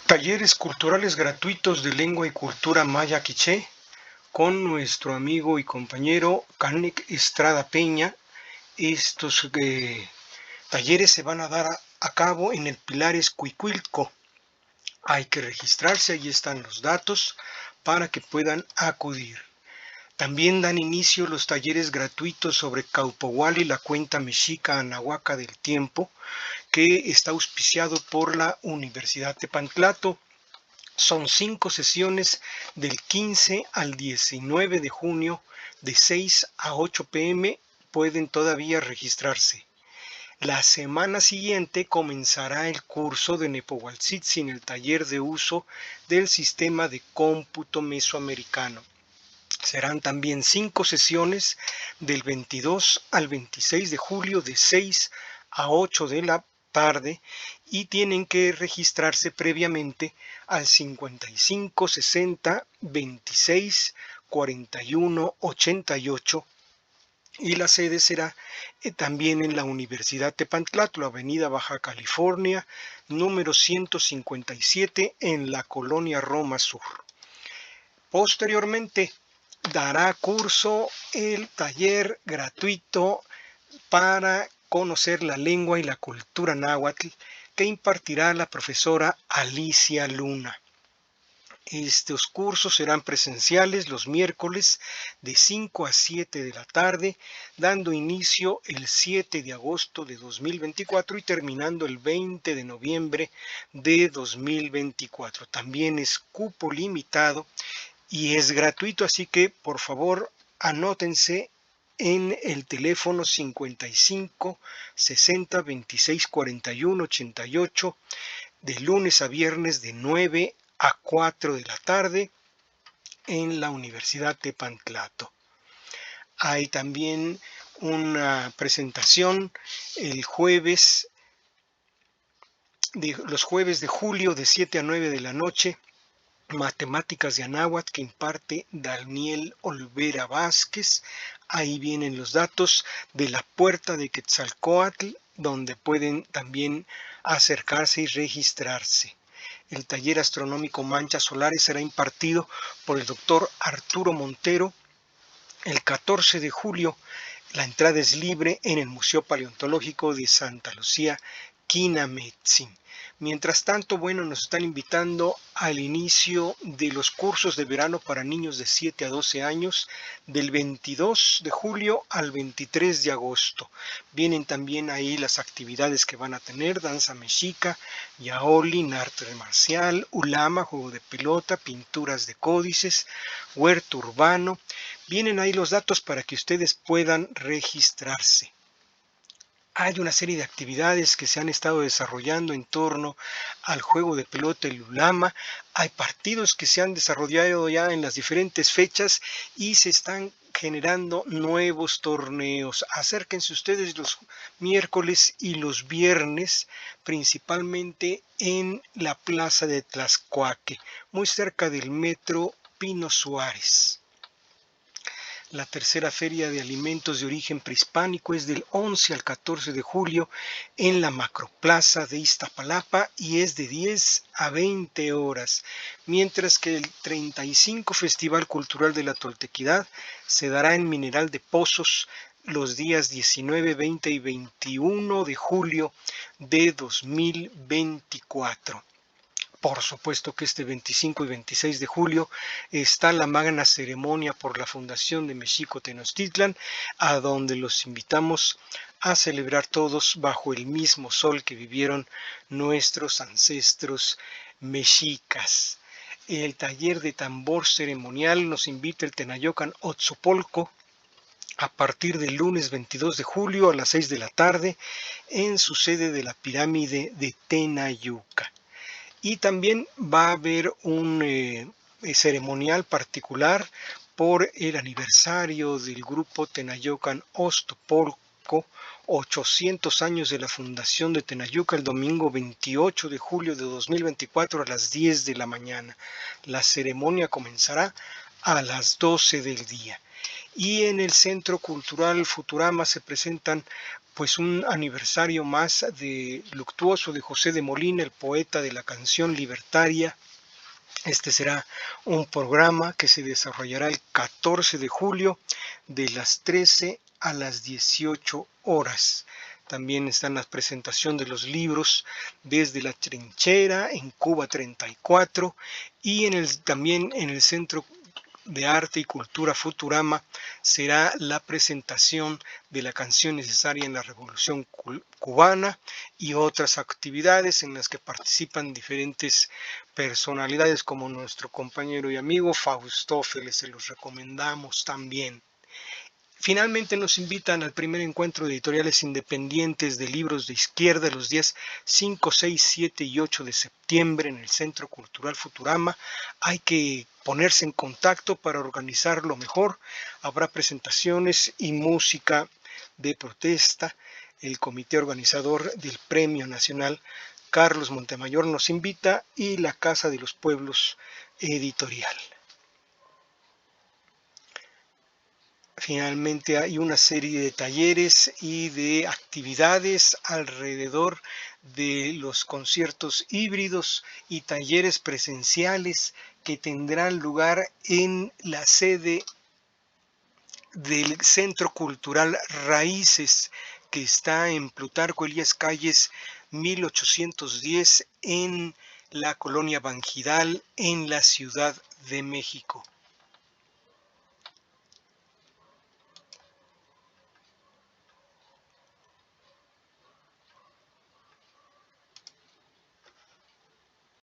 Talleres culturales gratuitos de lengua y cultura maya quiché con nuestro amigo y compañero Canek Estrada Peña. Estos talleres se van a dar a cabo en el Pilares Cuicuilco. Hay que registrarse, ahí están los datos para que puedan acudir. También dan inicio los talleres gratuitos sobre Caupohuali, la cuenta mexica Anahuaca del tiempo, que está auspiciado por la Universidad Tepantlato. Son 5 sesiones del 15 al 19 de junio de 6 a 8 p.m. Pueden todavía registrarse. La semana siguiente comenzará el curso de Nepohualtzitzin, el taller de uso del sistema de cómputo mesoamericano. Serán también 5 sesiones del 22 al 26 de julio de 6 a 8 de la tarde y tienen que registrarse previamente al 55 60 26 41 88 y la sede será también en la Universidad Tepantlato, Avenida Baja California, número 157 en la colonia Roma Sur. Posteriormente dará curso el taller gratuito para conocer la lengua y la cultura náhuatl que impartirá la profesora Alicia Luna. Estos cursos serán presenciales los miércoles de 5 a 7 de la tarde, dando inicio el 7 de agosto de 2024 y terminando el 20 de noviembre de 2024. También es cupo limitado y es gratuito, así que por favor anótense en el teléfono 55 60 26 41 88 de lunes a viernes de 9 a 4 de la tarde en la Universidad Tepantlato. Hay también una presentación el los jueves de julio de 7 a 9 de la noche, Matemáticas de Anáhuac, que imparte Daniel Olvera Vázquez. Ahí vienen los datos de la puerta de Quetzalcóatl, donde pueden también acercarse y registrarse. El taller astronómico Manchas Solares será impartido por el doctor Arturo Montero el 14 de julio. La entrada es libre en el Museo Paleontológico de Santa Lucía, Quinametzin. Mientras tanto, bueno, nos están invitando al inicio de los cursos de verano para niños de 7 a 12 años del 22 de julio al 23 de agosto. Vienen también ahí las actividades que van a tener: danza mexica, yaoli, arte marcial, ulama, juego de pelota, pinturas de códices, huerto urbano. Vienen ahí los datos para que ustedes puedan registrarse. Hay una serie de actividades que se han estado desarrollando en torno al juego de pelota, el ulama. Hay partidos que se han desarrollado ya en las diferentes fechas y se están generando nuevos torneos. Acérquense ustedes los miércoles y los viernes, principalmente en la plaza de Tlaxcuaque, muy cerca del metro Pino Suárez. La tercera feria de alimentos de origen prehispánico es del 11 al 14 de julio en la Macroplaza de Iztapalapa y es de 10 a 20 horas, mientras que el 35 Festival Cultural de la Toltequidad se dará en Mineral de Pozos los días 19, 20 y 21 de julio de 2024. Por supuesto que este 25 y 26 de julio está la magna ceremonia por la fundación de Mexico Tenochtitlan, a donde los invitamos a celebrar todos bajo el mismo sol que vivieron nuestros ancestros mexicas. El taller de tambor ceremonial nos invita el Tenayocan Otzopolco a partir del lunes 22 de julio a las 6 de la tarde en su sede de la pirámide de Tenayuca. Y también va a haber un ceremonial particular por el aniversario del grupo Tenayocan Otzopolco, 800 años de la fundación de Tenayuca, el domingo 28 de julio de 2024 a las 10 de la mañana. La ceremonia comenzará a las 12 del día. Y en el Centro Cultural Futurama se presentan pues un aniversario más de luctuoso de José de Molina, el poeta de la canción libertaria. Este será un programa que se desarrollará el 14 de julio de las 13 a las 18 horas. También están la presentación de los libros Desde la Trinchera en Cuba 34 y también en el Centro de Arte y Cultura Futurama será la presentación de la canción necesaria en la Revolución Cubana y otras actividades en las que participan diferentes personalidades como nuestro compañero y amigo Faustófeles, se los recomendamos también. Finalmente nos invitan al primer encuentro de editoriales independientes de libros de izquierda los días 5, 6, 7 y 8 de septiembre en el Centro Cultural Futurama. Hay que ponerse en contacto para organizarlo mejor. Habrá presentaciones y música de protesta. El comité organizador del Premio Nacional Carlos Montemayor nos invita y la Casa de los Pueblos Editorial. Finalmente hay una serie de talleres y de actividades alrededor de los conciertos híbridos y talleres presenciales que tendrán lugar en la sede del Centro Cultural Raíces, que está en Plutarco Elías Calles 1810 en la colonia Bangidal en la Ciudad de México.